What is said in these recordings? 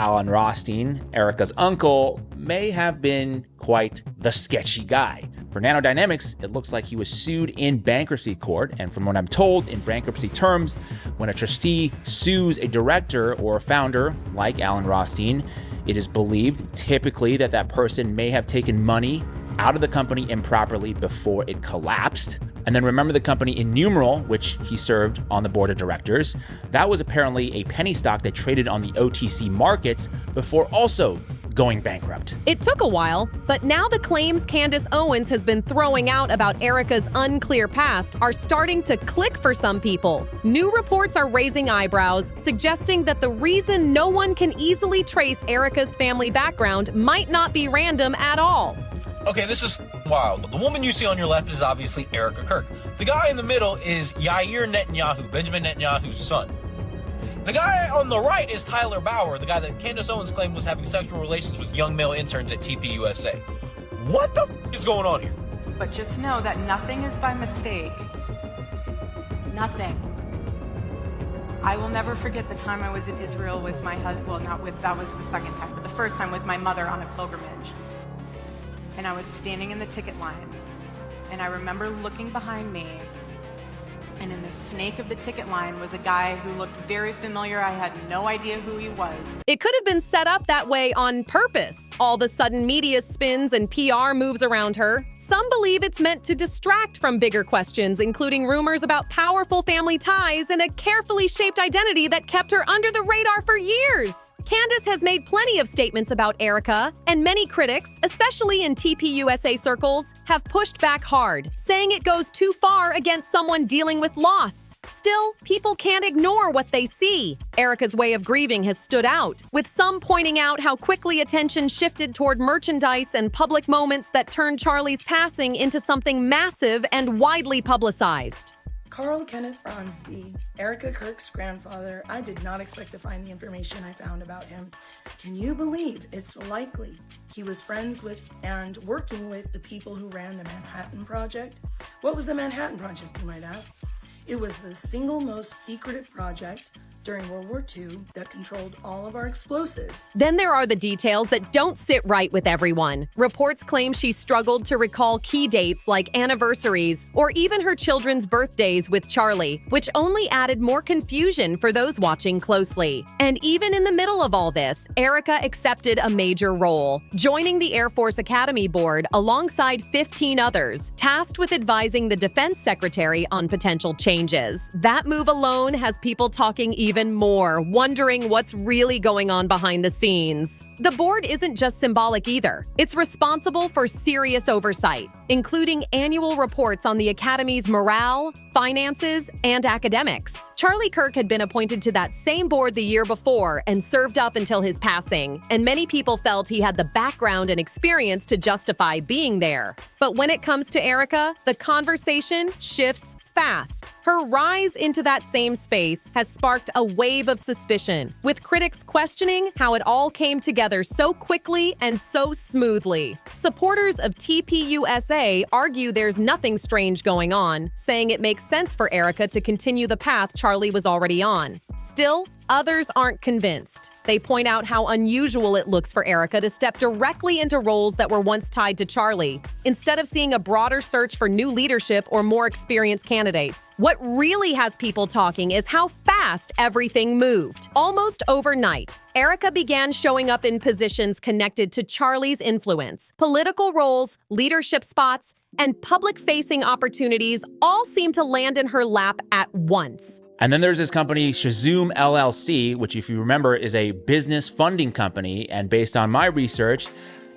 Alan Rothschild, Erika's uncle, may have been quite the sketchy guy. For Nano Dynamics, it looks like he was sued in bankruptcy court, and from what I'm told, in bankruptcy terms, when a trustee sues a director or a founder like Alan Rothschild, it is believed typically that person may have taken money out of the company improperly before it collapsed. And then remember the company Innumerable, which he served on the board of directors. That was apparently a penny stock that traded on the OTC markets before also going bankrupt. It took a while, but now the claims Candace Owens has been throwing out about Erika's unclear past are starting to click for some people. New reports are raising eyebrows, suggesting that the reason no one can easily trace Erika's family background might not be random at all. Okay, this is wild. The woman you see on your left is obviously Erika Kirk. The guy in the middle is Yair Netanyahu, Benjamin Netanyahu's son. The guy on the right is Tyler Bauer, the guy that Candace Owens claimed was having sexual relations with young male interns at TPUSA. What the is going on here? But just know that nothing is by mistake. Nothing. I will never forget the time I was in Israel with my husband. Well, that was the second time, but the first time with my mother on a pilgrimage. And I was standing in the ticket line, and I remember looking behind me, and in the snake of the ticket line was a guy who looked very familiar. I had no idea who he was. It could have been set up that way on purpose. All the sudden media spins and PR moves around her. Some believe it's meant to distract from bigger questions, including rumors about powerful family ties and a carefully shaped identity that kept her under the radar for years. Candace has made plenty of statements about Erika, and many critics, especially in TPUSA circles, have pushed back hard, saying it goes too far against someone dealing with loss. Still, people can't ignore what they see. Erika's way of grieving has stood out, with some pointing out how quickly attention shifted toward merchandise and public moments that turned Charlie's passing into something massive and widely publicized. Carl Kenneth Franzke, Erika Kirk's grandfather. I did not expect to find the information I found about him. Can you believe it's likely he was friends with and working with the people who ran the Manhattan Project? What was the Manhattan Project, you might ask? It was the single most secretive project during World War II that controlled all of our explosives. Then there are the details that don't sit right with everyone. Reports claim she struggled to recall key dates like anniversaries or even her children's birthdays with Charlie, which only added more confusion for those watching closely. And even in the middle of all this, Erika accepted a major role, joining the Air Force Academy Board alongside 15 others, tasked with advising the Defense Secretary on potential changes. That move alone has people talking even more, wondering what's really going on behind the scenes. The board isn't just symbolic either. It's responsible for serious oversight, including annual reports on the Academy's morale, finances, and academics. Charlie Kirk had been appointed to that same board the year before and served up until his passing, and many people felt he had the background and experience to justify being there. But when it comes to Erika, the conversation shifts fast. Her rise into that same space has sparked a wave of suspicion, with critics questioning how it all came together so quickly and so smoothly. Supporters of TPUSA argue there's nothing strange going on, saying it makes sense for Erika to continue the path Charlie was already on. Still, others aren't convinced. They point out how unusual it looks for Erika to step directly into roles that were once tied to Charlie, instead of seeing a broader search for new leadership or more experienced candidates. What really has people talking is how fast everything moved. Almost overnight, Erika began showing up in positions connected to Charlie's influence. Political roles, leadership spots, and public-facing opportunities all seem to land in her lap at once. And then there's this company, Shazoom LLC, which, if you remember, is a business funding company. And based on my research,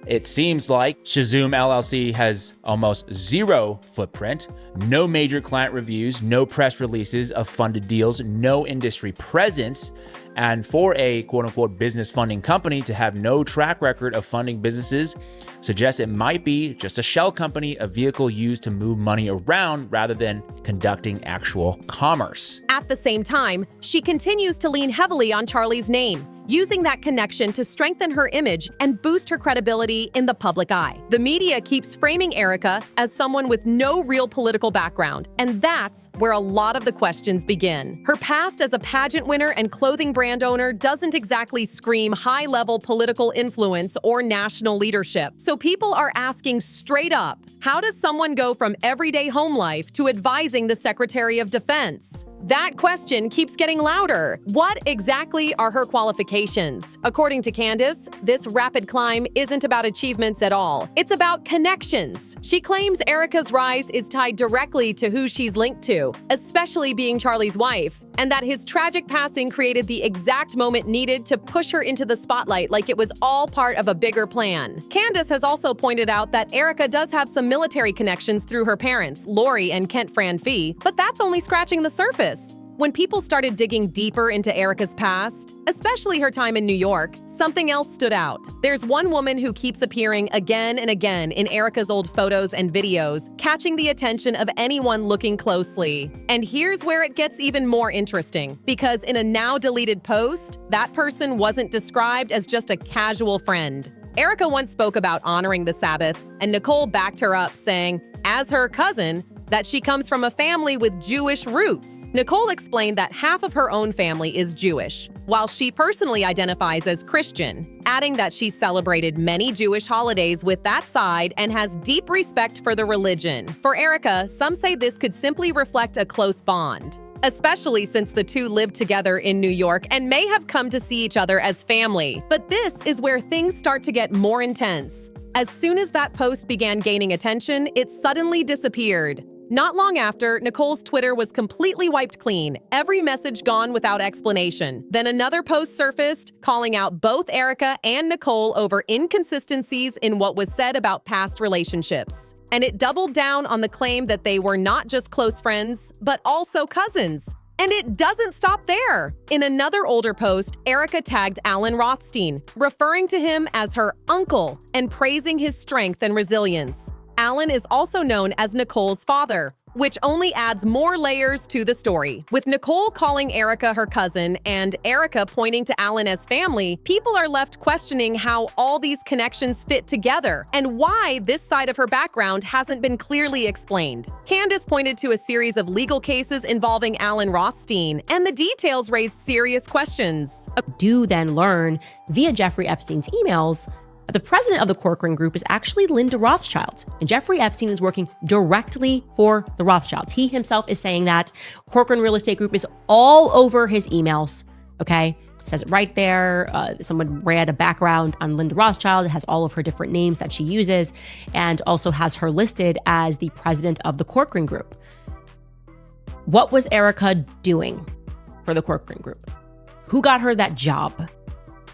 it seems like Shazoom LLC has almost zero footprint, no major client reviews, no press releases of funded deals, no industry presence. And for a quote-unquote business funding company to have no track record of funding businesses suggests it might be just a shell company, a vehicle used to move money around rather than conducting actual commerce. At the same time, she continues to lean heavily on Charlie's name, using that connection to strengthen her image and boost her credibility in the public eye. The media keeps framing Erika as someone with no real political background, and that's where a lot of the questions begin. Her past as a pageant winner and clothing brand owner doesn't exactly scream high-level political influence or national leadership. So people are asking straight up, how does someone go from everyday home life to advising the Secretary of Defense? That question keeps getting louder. What exactly are her qualifications? According to Candace, this rapid climb isn't about achievements at all. It's about connections. She claims Erika's rise is tied directly to who she's linked to, especially being Charlie's wife, and that his tragic passing created the exact moment needed to push her into the spotlight like it was all part of a bigger plan. Candace has also pointed out that Erika does have some military connections through her parents, Lori and Kent Fran Fee, but that's only scratching the surface. When people started digging deeper into Erika's past, especially her time in New York, something else stood out. There's one woman who keeps appearing again and again in Erika's old photos and videos, catching the attention of anyone looking closely. And here's where it gets even more interesting, because in a now-deleted post, that person wasn't described as just a casual friend. Erika once spoke about honoring the Sabbath, and Nicole backed her up, saying, as her cousin, that she comes from a family with Jewish roots. Nicole explained that half of her own family is Jewish, while she personally identifies as Christian, adding that she celebrated many Jewish holidays with that side and has deep respect for the religion. For Erika, some say this could simply reflect a close bond, especially since the two lived together in New York and may have come to see each other as family. But this is where things start to get more intense. As soon as that post began gaining attention, it suddenly disappeared. Not long after, Nicole's Twitter was completely wiped clean, every message gone without explanation. Then another post surfaced, calling out both Erika and Nicole over inconsistencies in what was said about past relationships. And it doubled down on the claim that they were not just close friends, but also cousins. And it doesn't stop there. In another older post, Erika tagged Alan Rothschild, referring to him as her uncle and praising his strength and resilience. Alan is also known as Nicole's father, which only adds more layers to the story. With Nicole calling Erika her cousin and Erika pointing to Alan as family, people are left questioning how all these connections fit together and why this side of her background hasn't been clearly explained. Candace pointed to a series of legal cases involving Alan Rothschild, and the details raised serious questions. Do then learn via Jeffrey Epstein's emails the president of the Corcoran Group is actually Linda Rothschild, and Jeffrey Epstein is working directly for the Rothschilds. He himself is saying that Corcoran Real Estate Group is all over his emails, okay? It says it right there. Someone read a background on Linda Rothschild. It has all of her different names that she uses and also has her listed as the president of the Corcoran Group. What was Erika doing for the Corcoran Group? Who got her that job?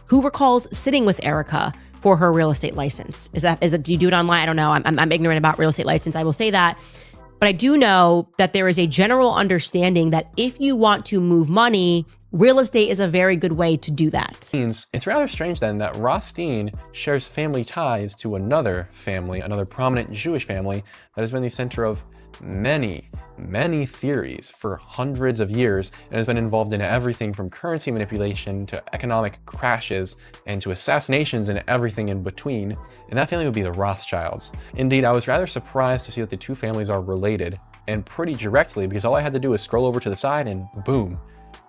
Who recalls sitting with Erika for her real estate license? Do you do it online? I don't know. I'm ignorant about real estate license. I will say that. But I do know that there is a general understanding that if you want to move money, real estate is a very good way to do that. It's rather strange then that Rothstein shares family ties to another family, another prominent Jewish family that has been the center of many theories for hundreds of years and has been involved in everything from currency manipulation to economic crashes and to assassinations and everything in between. And that family would be the Rothschilds. Indeed, I was rather surprised to see that the two families are related, and pretty directly, because all I had to do was scroll over to the side and boom,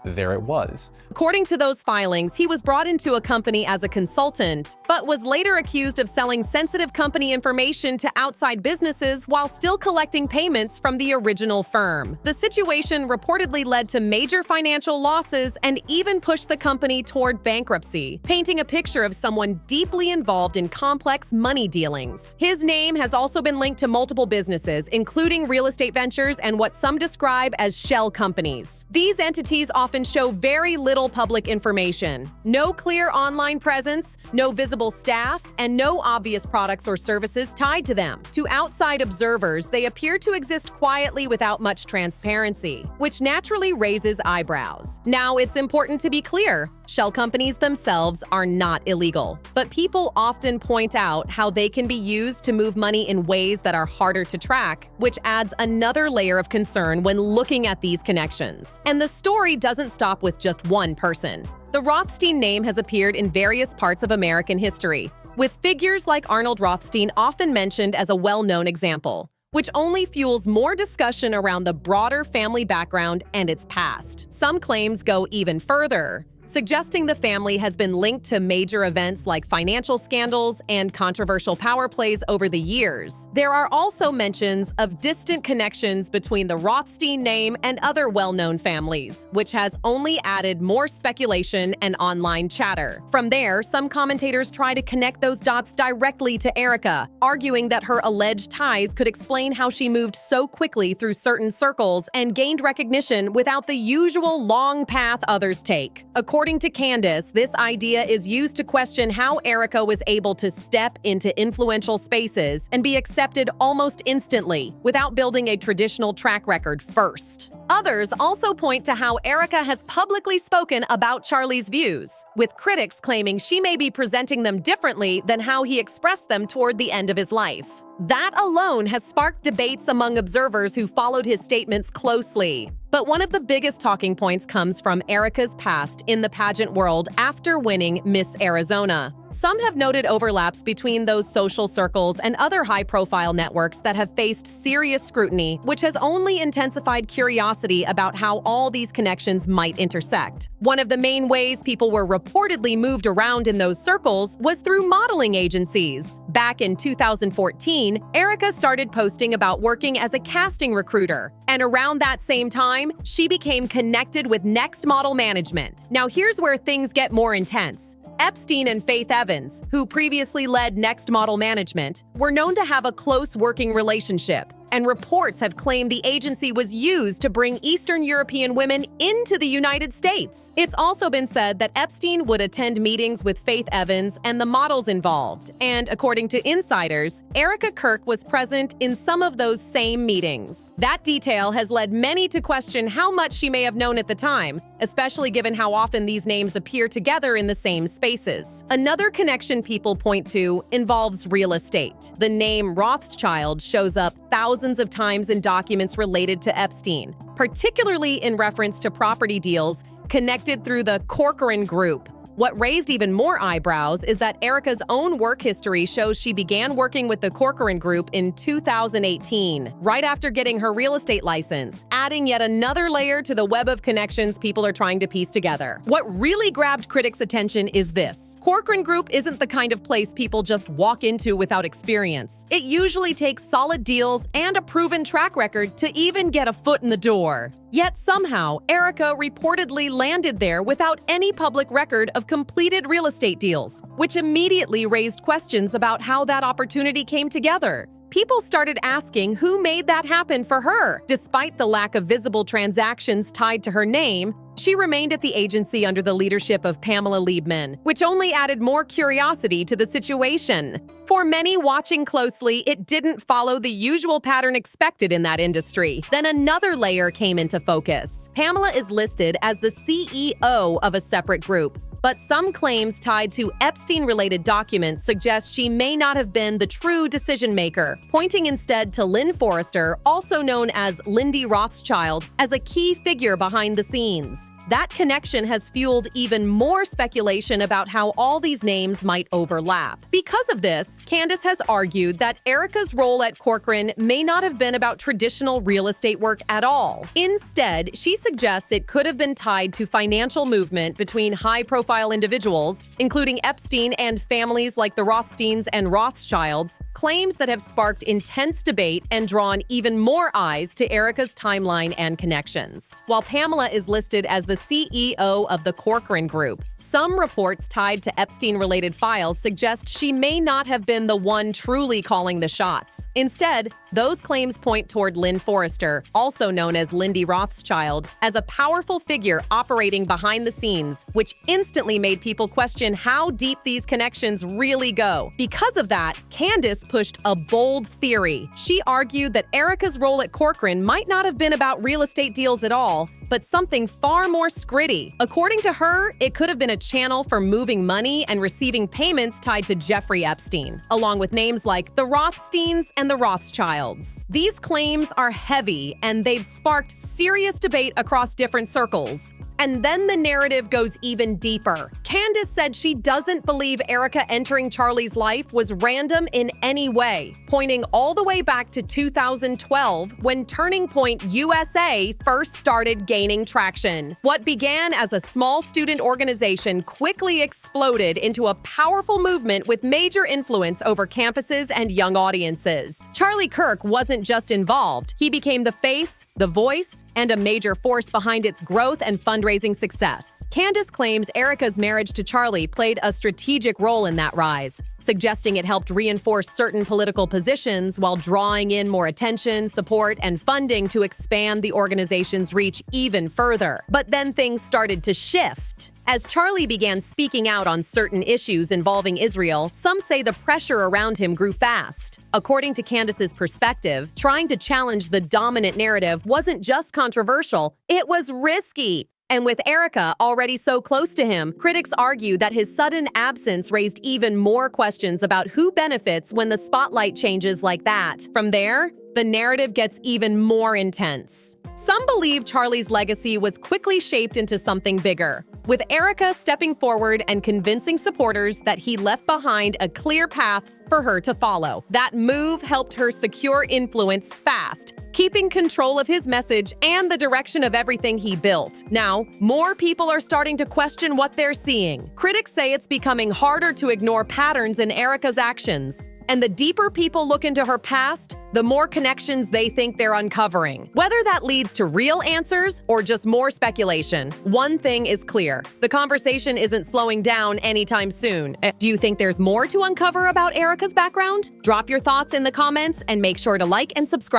there it was. According to those filings, he was brought into a company as a consultant, but was later accused of selling sensitive company information to outside businesses while still collecting payments from the original firm. The situation reportedly led to major financial losses and even pushed the company toward bankruptcy, painting a picture of someone deeply involved in complex money dealings. His name has also been linked to multiple businesses, including real estate ventures and what some describe as shell companies. These entities often show very little public information. No clear online presence, no visible staff, and no obvious products or services tied to them. To outside observers, they appear to exist quietly without much transparency, which naturally raises eyebrows. Now, it's important to be clear, shell companies themselves are not illegal, but people often point out how they can be used to move money in ways that are harder to track, which adds another layer of concern when looking at these connections. And the story doesn't stop with just one person. The Rothstein name has appeared in various parts of American history, with figures like Arnold Rothstein often mentioned as a well-known example, which only fuels more discussion around the broader family background and its past. Some claims go even further, suggesting the family has been linked to major events like financial scandals and controversial power plays over the years. There are also mentions of distant connections between the Rothstein name and other well-known families, which has only added more speculation and online chatter. From there, some commentators try to connect those dots directly to Erika, arguing that her alleged ties could explain how she moved so quickly through certain circles and gained recognition without the usual long path others take. According to Candace, this idea is used to question how Erika was able to step into influential spaces and be accepted almost instantly without building a traditional track record first. Others also point to how Erika has publicly spoken about Charlie's views, with critics claiming she may be presenting them differently than how he expressed them toward the end of his life. That alone has sparked debates among observers who followed his statements closely. But one of the biggest talking points comes from Erika's past in the pageant world after winning Miss Arizona. Some have noted overlaps between those social circles and other high-profile networks that have faced serious scrutiny, which has only intensified curiosity about how all these connections might intersect. One of the main ways people were reportedly moved around in those circles was through modeling agencies. Back in 2014, Erika started posting about working as a casting recruiter, and around that same time, she became connected with Next Model Management. Now here's where things get more intense. Epstein and Faith Evans, who previously led Next Model Management, were known to have a close working relationship, and reports have claimed the agency was used to bring Eastern European women into the United States. It's also been said that Epstein would attend meetings with Faith Evans and the models involved, and according to insiders, Erika Kirk was present in some of those same meetings. That detail has led many to question how much she may have known at the time, especially given how often these names appear together in the same spaces. Another connection people point to involves real estate. The name Rothschild shows up thousands of times in documents related to Epstein, particularly in reference to property deals connected through the Corcoran Group. What raised even more eyebrows is that Erika's own work history shows she began working with the Corcoran Group in 2018, right after getting her real estate license, adding yet another layer to the web of connections people are trying to piece together. What really grabbed critics' attention is this. Corcoran Group isn't the kind of place people just walk into without experience. It usually takes solid deals and a proven track record to even get a foot in the door. Yet somehow, Erika reportedly landed there without any public record of completed real estate deals, which immediately raised questions about how that opportunity came together. People started asking who made that happen for her. Despite the lack of visible transactions tied to her name, she remained at the agency under the leadership of Pamela Liebman, which only added more curiosity to the situation. For many watching closely, it didn't follow the usual pattern expected in that industry. Then another layer came into focus. Pamela is listed as the CEO of a separate group, but some claims tied to Epstein-related documents suggest she may not have been the true decision-maker, pointing instead to Lynn Forrester, also known as Lindy Rothschild, as a key figure behind the scenes. That connection has fueled even more speculation about how all these names might overlap. Because of this, Candace has argued that Erika's role at Corcoran may not have been about traditional real estate work at all. Instead, she suggests it could have been tied to financial movement between high-profile individuals, including Epstein and families like the Rothsteins and Rothschilds, claims that have sparked intense debate and drawn even more eyes to Erika's timeline and connections. While Pamela is listed as the CEO of the Corcoran Group, some reports tied to Epstein-related files suggest she may not have been the one truly calling the shots. Instead, those claims point toward Lynn Forrester, also known as Lindy Rothschild, as a powerful figure operating behind the scenes, which instantly made people question how deep these connections really go. Because of that, Candace pushed a bold theory. She argued that Erika's role at Corcoran might not have been about real estate deals at all, but something far more scritty. According to her, it could have been a channel for moving money and receiving payments tied to Jeffrey Epstein, along with names like the Rothsteins and the Rothschilds. These claims are heavy, and they've sparked serious debate across different circles. And then the narrative goes even deeper. Candace said she doesn't believe Erika entering Charlie's life was random in any way, pointing all the way back to 2012 when Turning Point USA first started gaining traction. What began as a small student organization quickly exploded into a powerful movement with major influence over campuses and young audiences. Charlie Kirk wasn't just involved. He became the face, the voice, and a major force behind its growth and fundraising success. Candace claims Erika's marriage to Charlie played a strategic role in that rise, suggesting it helped reinforce certain political positions while drawing in more attention, support, and funding to expand the organization's reach even further. But then things started to shift. As Charlie began speaking out on certain issues involving Israel, some say the pressure around him grew fast. According to Candace's perspective, trying to challenge the dominant narrative wasn't just controversial, it was risky. And with Erika already so close to him, critics argue that his sudden absence raised even more questions about who benefits when the spotlight changes like that. From there, the narrative gets even more intense. Some believe Charlie's legacy was quickly shaped into something bigger, with Erika stepping forward and convincing supporters that he left behind a clear path for her to follow. That move helped her secure influence fast, keeping control of his message and the direction of everything he built. Now, more people are starting to question what they're seeing. Critics say it's becoming harder to ignore patterns in Erika's actions. And the deeper people look into her past, the more connections they think they're uncovering. Whether that leads to real answers or just more speculation, one thing is clear. The conversation isn't slowing down anytime soon. Do you think there's more to uncover about Erika's background? Drop your thoughts in the comments and make sure to like and subscribe.